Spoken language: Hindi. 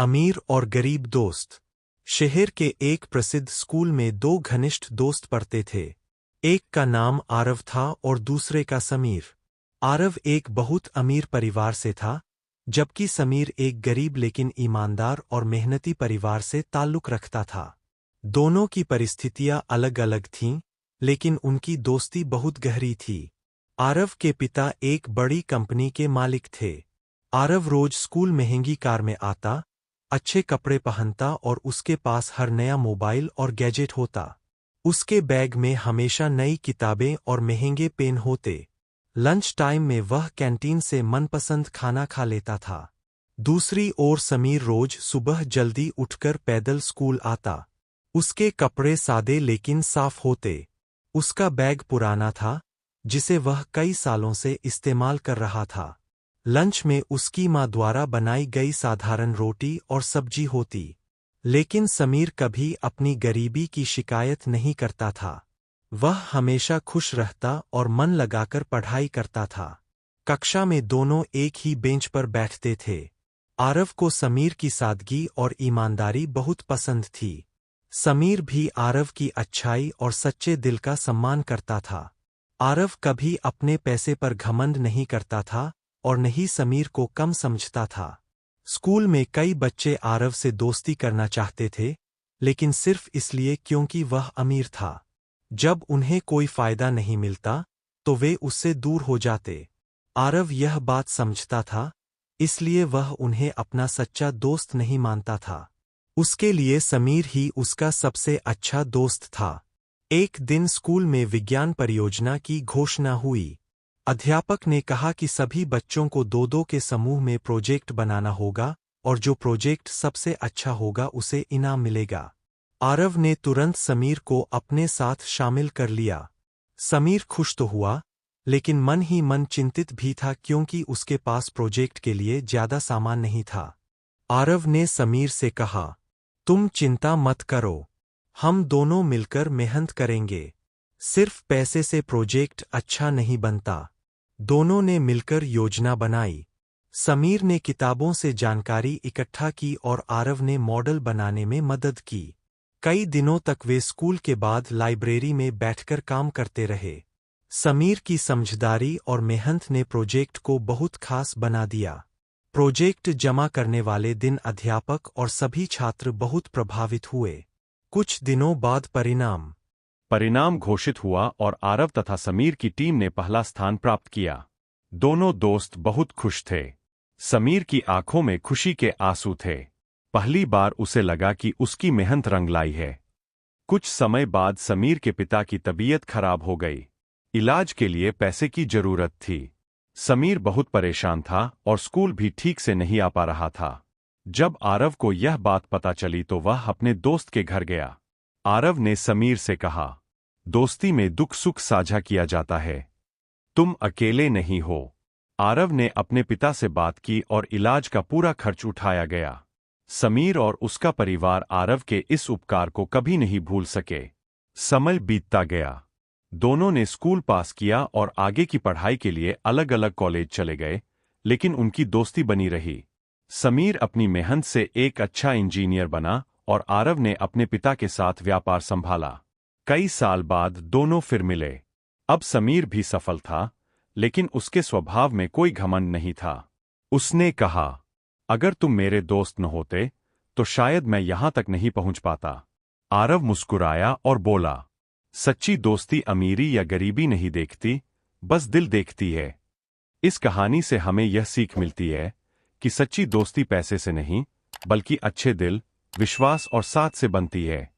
अमीर और गरीब दोस्त। शहर के एक प्रसिद्ध स्कूल में दो घनिष्ठ दोस्त पढ़ते थे। एक का नाम आरव था और दूसरे का समीर। आरव एक बहुत अमीर परिवार से था, जबकि समीर एक गरीब लेकिन ईमानदार और मेहनती परिवार से ताल्लुक रखता था। दोनों की परिस्थितियां अलग-अलग थीं, लेकिन उनकी दोस्ती बहुत गहरी थी। आरव के पिता एक बड़ी कंपनी के मालिक थे। आरव रोज स्कूल महंगी कार में आता, अच्छे कपड़े पहनता और उसके पास हर नया मोबाइल और गैजेट होता। उसके बैग में हमेशा नई किताबें और महंगे पेन होते। लंच टाइम में वह कैंटीन से मनपसंद खाना खा लेता था। दूसरी ओर समीर रोज सुबह जल्दी उठकर पैदल स्कूल आता। उसके कपड़े सादे लेकिन साफ होते। उसका बैग पुराना था, जिसे वह कई सालों से इस्तेमाल कर रहा था। लंच में उसकी माँ द्वारा बनाई गई साधारण रोटी और सब्जी होती। लेकिन समीर कभी अपनी गरीबी की शिकायत नहीं करता था। वह हमेशा खुश रहता और मन लगाकर पढ़ाई करता था। कक्षा में दोनों एक ही बेंच पर बैठते थे। आरव को समीर की सादगी और ईमानदारी बहुत पसंद थी। समीर भी आरव की अच्छाई और सच्चे दिल का सम्मान करता था। आरव कभी अपने पैसे पर घमंड नहीं करता था और नहीं समीर को कम समझता था। स्कूल में कई बच्चे आरव से दोस्ती करना चाहते थे, लेकिन सिर्फ इसलिए क्योंकि वह अमीर था। जब उन्हें कोई फायदा नहीं मिलता, तो वे उससे दूर हो जाते। आरव यह बात समझता था, इसलिए वह उन्हें अपना सच्चा दोस्त नहीं मानता था। उसके लिए समीर ही उसका सबसे अच्छा दोस्त था। एक दिन स्कूल में विज्ञान परियोजना की घोषणा हुई। अध्यापक ने कहा कि सभी बच्चों को दो-दो के समूह में प्रोजेक्ट बनाना होगा और जो प्रोजेक्ट सबसे अच्छा होगा उसे इनाम मिलेगा। आरव ने तुरंत समीर को अपने साथ शामिल कर लिया। समीर खुश तो हुआ, लेकिन मन ही मन चिंतित भी था क्योंकि उसके पास प्रोजेक्ट के लिए ज्यादा सामान नहीं था। आरव ने समीर से कहा, तुम चिंता मत करो, हम दोनों मिलकर मेहनत करेंगे। सिर्फ पैसे से प्रोजेक्ट अच्छा नहीं बनता। दोनों ने मिलकर योजना बनाई। समीर ने किताबों से जानकारी इकट्ठा की और आरव ने मॉडल बनाने में मदद की। कई दिनों तक वे स्कूल के बाद लाइब्रेरी में बैठकर काम करते रहे। समीर की समझदारी और मेहनत ने प्रोजेक्ट को बहुत खास बना दिया। प्रोजेक्ट जमा करने वाले दिन अध्यापक और सभी छात्र बहुत प्रभावित हुए। कुछ दिनों बाद परिणाम घोषित हुआ और आरव तथा समीर की टीम ने पहला स्थान प्राप्त किया। दोनों दोस्त बहुत खुश थे। समीर की आंखों में खुशी के आंसू थे। पहली बार उसे लगा कि उसकी मेहनत रंग लाई है। कुछ समय बाद समीर के पिता की तबीयत खराब हो गई। इलाज के लिए पैसे की जरूरत थी। समीर बहुत परेशान था और स्कूल भी ठीक से नहीं आ पा रहा था। जब आरव को यह बात पता चली तो वह अपने दोस्त के घर गया। आरव ने समीर से कहा, दोस्ती में दुख सुख साझा किया जाता है, तुम अकेले नहीं हो। आरव ने अपने पिता से बात की और इलाज का पूरा खर्च उठाया गया। समीर और उसका परिवार आरव के इस उपकार को कभी नहीं भूल सके। समय बीतता गया। दोनों ने स्कूल पास किया और आगे की पढ़ाई के लिए अलग-अलग कॉलेज चले गए, लेकिन उनकी दोस्ती बनी रही। समीर अपनी मेहनत से एक अच्छा इंजीनियर बना और आरव ने अपने पिता के साथ व्यापार संभाला। कई साल बाद दोनों फिर मिले। अब समीर भी सफल था, लेकिन उसके स्वभाव में कोई घमंड नहीं था। उसने कहा, अगर तुम मेरे दोस्त न होते, तो शायद मैं यहां तक नहीं पहुंच पाता। आरव मुस्कुराया और बोला, सच्ची दोस्ती अमीरी या गरीबी नहीं देखती, बस दिल देखती है। इस कहानी से हमें यह सीख मिलती है कि सच्ची दोस्ती पैसे से नहीं, बल्कि अच्छे दिल, विश्वास और साथ से बनती है।